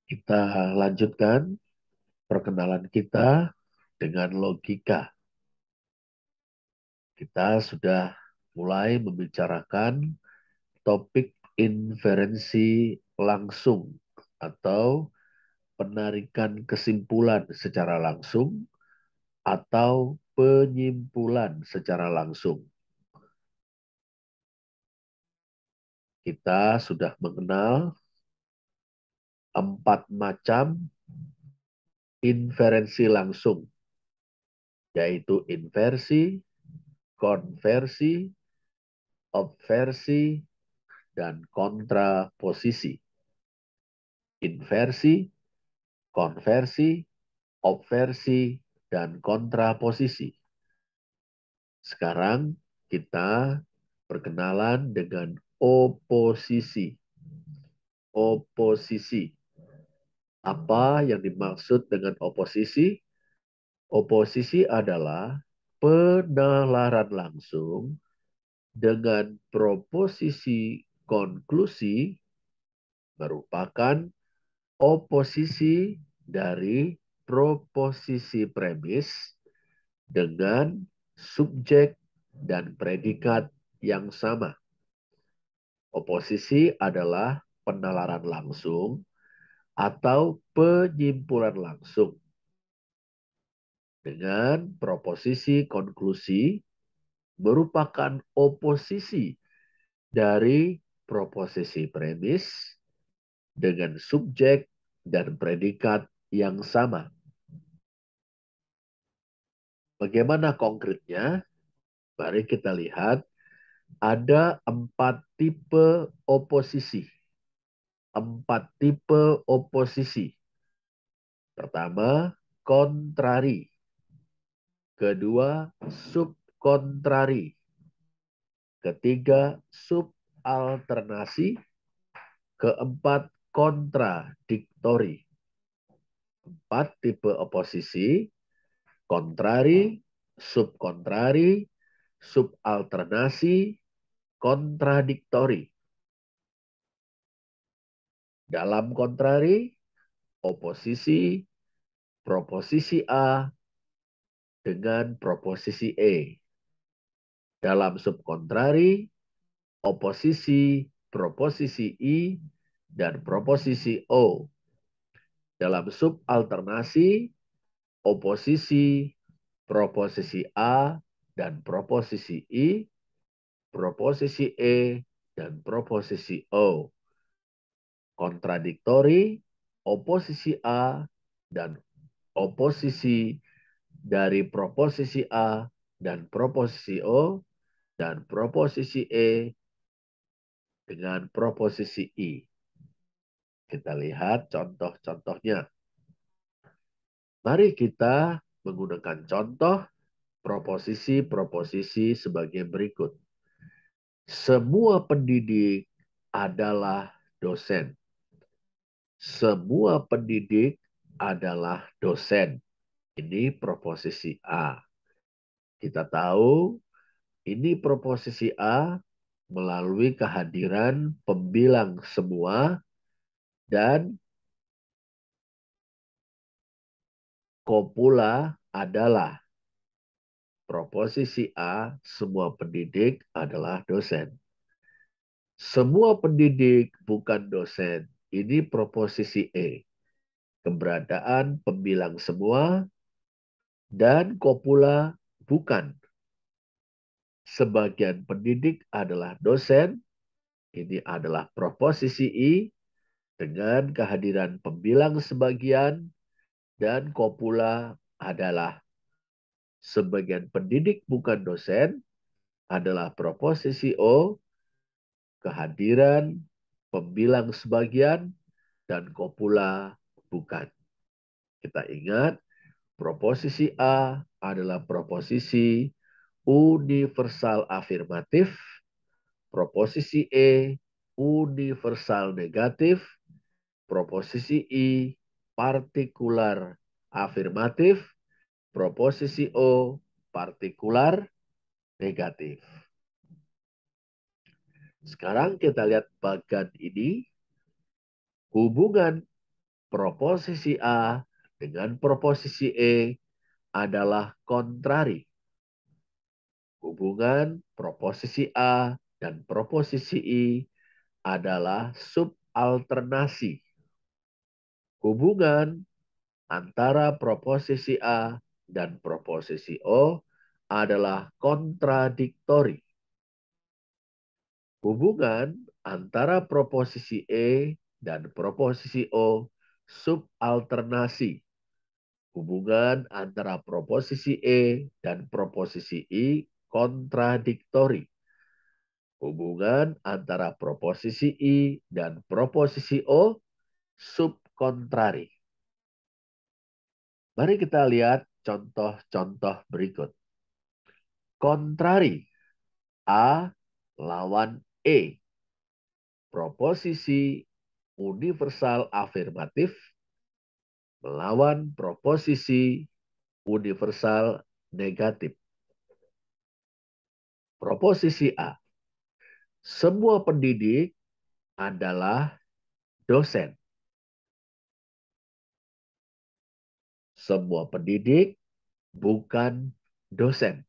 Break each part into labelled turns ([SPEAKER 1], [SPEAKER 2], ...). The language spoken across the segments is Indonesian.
[SPEAKER 1] Kita lanjutkan perkenalan kita dengan logika. Kita sudah mulai membicarakan topik inferensi langsung atau penarikan kesimpulan secara langsung atau penyimpulan secara langsung. Kita sudah mengenal 4 macam inferensi langsung, yaitu inversi, konversi, obversi, dan kontraposisi. Inversi, konversi, obversi, dan kontraposisi. Sekarang kita perkenalan dengan oposisi. Oposisi. Apa yang dimaksud dengan oposisi? Oposisi adalah penalaran langsung dengan proposisi konklusi merupakan oposisi dari proposisi premis dengan subjek dan predikat yang sama. Oposisi adalah penalaran langsung atau penyimpulan langsung dengan proposisi konklusi merupakan oposisi dari proposisi premis dengan subjek dan predikat yang sama. Bagaimana konkretnya? Mari kita lihat ada 4 tipe oposisi. 4 tipe oposisi. Pertama, kontrari. Kedua, subkontrari. Ketiga, subalternasi. Keempat, kontradiktori. 4 tipe oposisi: kontrari, subkontrari, subalternasi, kontradiktori. Dalam kontrari, oposisi proposisi A dengan proposisi E. Dalam subkontrari, oposisi proposisi I dan proposisi O. Dalam subalternasi, oposisi proposisi A dan proposisi I, proposisi E, dan proposisi O. Kontradiktori, oposisi A dan oposisi dari proposisi A dan proposisi O, dan proposisi E dengan proposisi I. Kita lihat contoh-contohnya. Mari kita menggunakan contoh proposisi-proposisi sebagai berikut. Semua pendidik adalah dosen. Semua pendidik adalah dosen. Ini proposisi A. Kita tahu ini proposisi A melalui kehadiran pembilang semua dan kopula adalah. Proposisi A, semua pendidik adalah dosen. Semua pendidik bukan dosen. Ini proposisi E. Keberadaan pembilang semua dan kopula bukan. Sebagian pendidik adalah dosen. Ini adalah proposisi I dengan kehadiran pembilang sebagian dan kopula adalah. Sebagian pendidik bukan dosen adalah proposisi O, kehadiran pembilang sebagian dan kopula bukan. Kita ingat, proposisi A adalah proposisi universal afirmatif, proposisi E universal negatif, proposisi I partikular afirmatif, proposisi O partikular negatif. Sekarang kita lihat bagan ini, hubungan proposisi A dengan proposisi E adalah kontrari. Hubungan proposisi A dan proposisi I adalah subalternasi. Hubungan antara proposisi A dan proposisi O adalah kontradiktori. Hubungan antara proposisi E dan proposisi O subalternasi. Hubungan antara proposisi E dan proposisi I kontradiktori. Hubungan antara proposisi I dan proposisi O subkontrari. Mari kita lihat contoh-contoh berikut. Kontrari. A lawan E. Proposisi universal afirmatif melawan proposisi universal negatif. Proposisi A. Semua pendidik adalah dosen. Semua pendidik bukan dosen.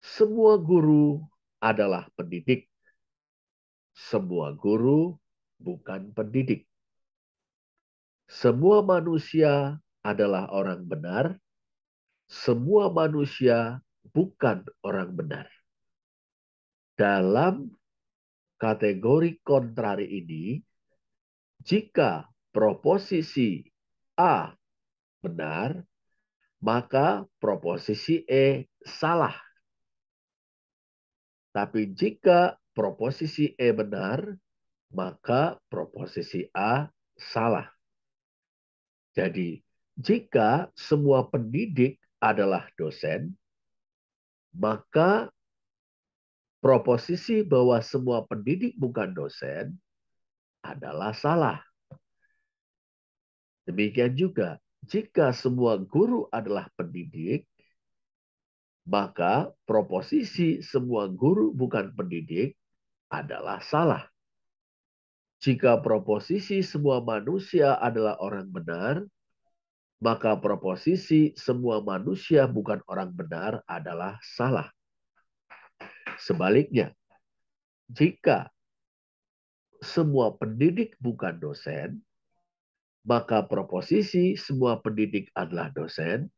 [SPEAKER 1] Semua guru adalah pendidik. Semua guru bukan pendidik. Semua manusia adalah orang benar. Semua manusia bukan orang benar. Dalam kategori kontrari ini, jika proposisi A benar, maka proposisi E salah. Tapi jika proposisi E benar, maka proposisi A salah. Jadi, jika semua pendidik adalah dosen, maka proposisi bahwa semua pendidik bukan dosen adalah salah. Demikian juga, jika semua guru adalah pendidik, maka proposisi semua guru bukan pendidik adalah salah. Jika proposisi semua manusia adalah orang benar, maka proposisi semua manusia bukan orang benar adalah salah. Sebaliknya, jika semua pendidik bukan dosen, maka proposisi semua pendidik adalah dosen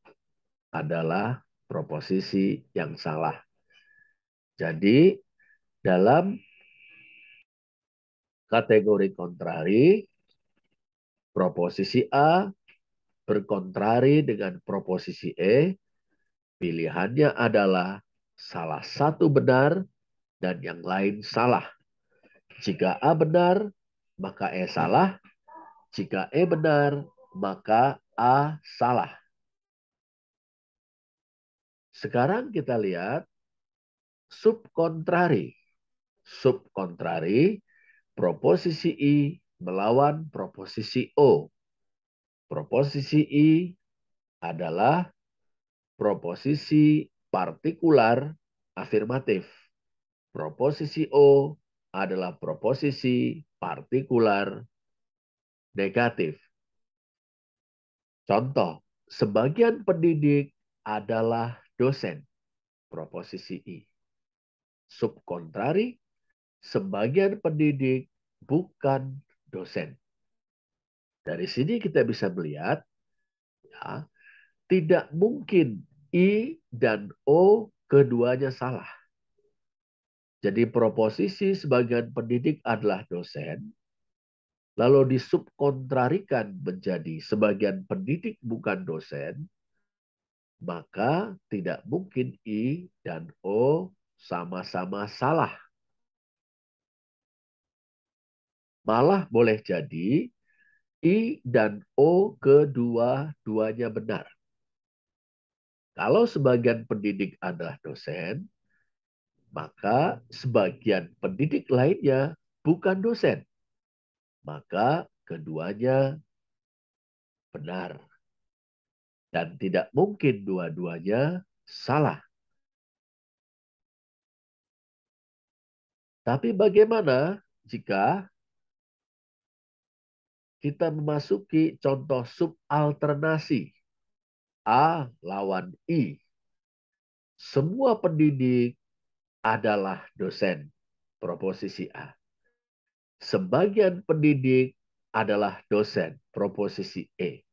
[SPEAKER 1] adalah proposisi yang salah. Jadi, dalam kategori kontrari, proposisi A berkontrari dengan proposisi E, pilihannya adalah salah satu benar dan yang lain salah. Jika A benar, maka E salah. Jika E benar, maka A salah. Sekarang kita lihat subkontrari. Subkontrari, proposisi I melawan proposisi O. Proposisi I adalah proposisi partikular afirmatif. Proposisi O adalah proposisi partikular negatif. Contoh, sebagian pendidik adalah dosen. Proposisi I. Subkontrari, sebagian pendidik bukan dosen. Dari sini kita bisa melihat, ya, tidak mungkin I dan O keduanya salah. Jadi proposisi sebagian pendidik adalah dosen, lalu disubkontrarikan menjadi sebagian pendidik bukan dosen, maka tidak mungkin I dan O sama-sama salah. Malah boleh jadi I dan O kedua-duanya benar. Kalau sebagian pendidik adalah dosen, maka sebagian pendidik lainnya bukan dosen. Maka keduanya benar. Dan tidak mungkin dua-duanya salah. Tapi bagaimana jika kita memasuki contoh subalternasi. A lawan I. Semua pendidik adalah dosen. Proposisi A. Sebagian pendidik adalah dosen. Proposisi E.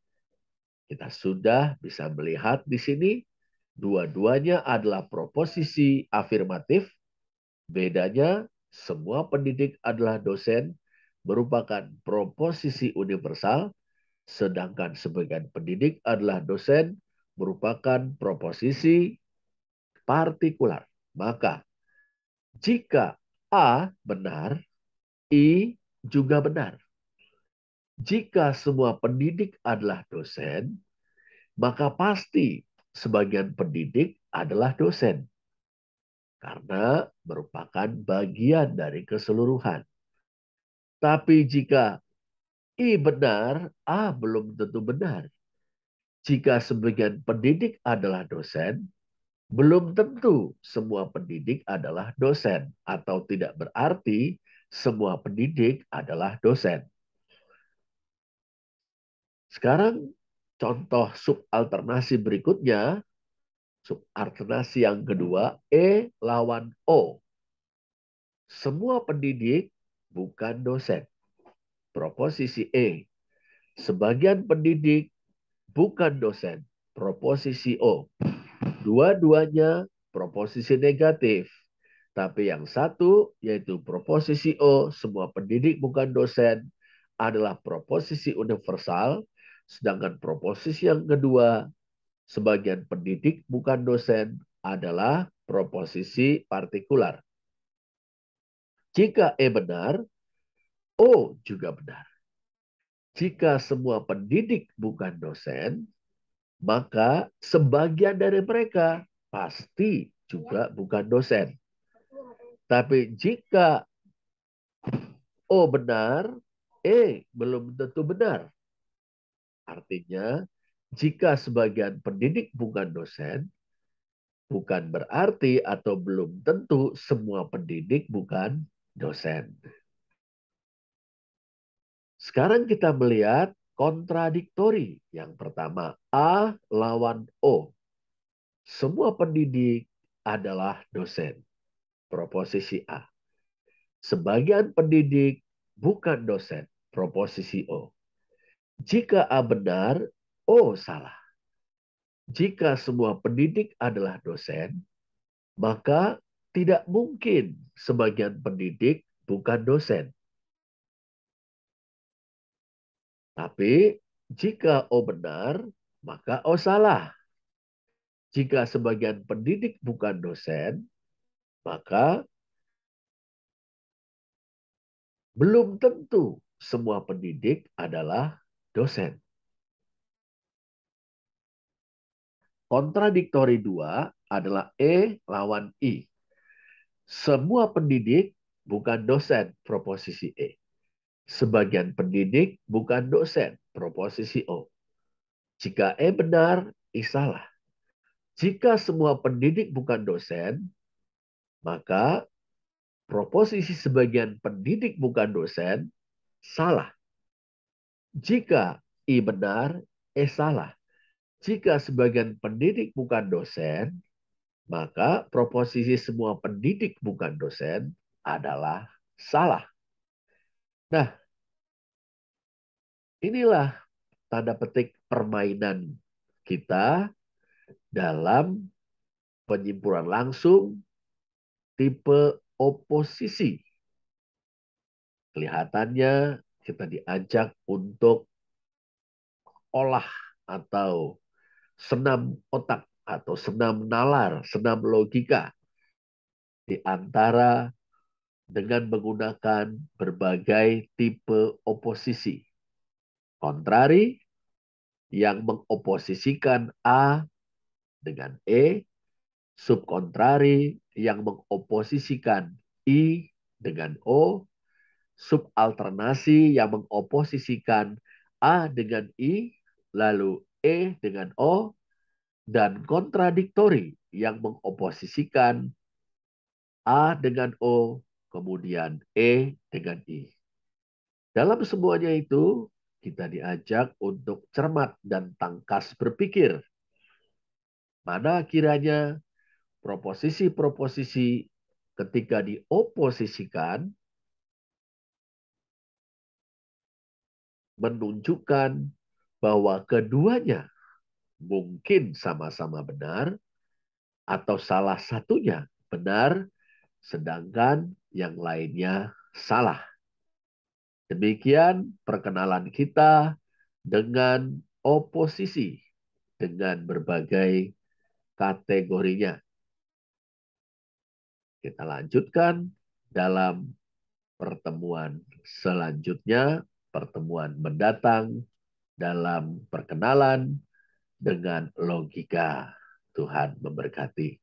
[SPEAKER 1] Kita sudah bisa melihat di sini dua-duanya adalah proposisi afirmatif. Bedanya semua pendidik adalah dosen merupakan proposisi universal, sedangkan sebagian pendidik adalah dosen merupakan proposisi partikular. Maka jika A benar, I juga benar. Jika semua pendidik adalah dosen, maka pasti sebagian pendidik adalah dosen. Karena merupakan bagian dari keseluruhan. Tapi jika I benar, A belum tentu benar. Jika sebagian pendidik adalah dosen, belum tentu semua pendidik adalah dosen. Atau tidak berarti semua pendidik adalah dosen. Sekarang contoh subalternasi berikutnya. Subalternasi yang kedua, E lawan O. Semua pendidik bukan dosen. Proposisi E. Sebagian pendidik bukan dosen. Proposisi O. Dua-duanya proposisi negatif. Tapi yang satu, yaitu proposisi O, semua pendidik bukan dosen, adalah proposisi universal. Sedangkan proposisi yang kedua, sebagian pendidik bukan dosen, adalah proposisi partikular. Jika E benar, O juga benar. Jika semua pendidik bukan dosen, maka sebagian dari mereka pasti juga bukan dosen. Tapi jika O benar, E belum tentu benar. Artinya, jika sebagian pendidik bukan dosen, bukan berarti atau belum tentu semua pendidik bukan dosen. Sekarang kita melihat kontradiktori. Yang pertama, A lawan O. Semua pendidik adalah dosen. Proposisi A. Sebagian pendidik bukan dosen. Proposisi O. Jika A benar, O salah. Jika semua pendidik adalah dosen, maka tidak mungkin sebagian pendidik bukan dosen. Tapi jika O benar, maka O salah. Jika sebagian pendidik bukan dosen, maka belum tentu semua pendidik adalah dosen. Kontradiktori dua adalah E lawan I. Semua pendidik bukan dosen, proposisi E. Sebagian pendidik bukan dosen, proposisi O. Jika E benar, I salah. Jika semua pendidik bukan dosen, maka proposisi sebagian pendidik bukan dosen salah. Jika I benar, E salah. Jika sebagian pendidik bukan dosen, maka proposisi semua pendidik bukan dosen adalah salah. Nah, inilah tanda petik permainan kita dalam penyimpulan langsung tipe oposisi. Kelihatannya kita diajak untuk olah atau senam otak atau senam nalar, senam logika di antara dengan menggunakan berbagai tipe oposisi. Kontrari yang mengoposisikan A dengan E, subkontrari yang mengoposisikan I dengan O, subalternasi yang mengoposisikan A dengan I, lalu E dengan O, dan kontradiktori yang mengoposisikan A dengan O, kemudian E dengan I. Dalam semuanya itu, kita diajak untuk cermat dan tangkas berpikir. Mana kiranya proposisi-proposisi ketika dioposisikan menunjukkan bahwa keduanya mungkin sama-sama benar atau salah satunya benar sedangkan yang lainnya salah. Demikian perkenalan kita dengan oposisi dengan berbagai kategorinya. Kita lanjutkan dalam pertemuan selanjutnya, pertemuan mendatang dalam perkenalan dengan logika. Tuhan memberkati.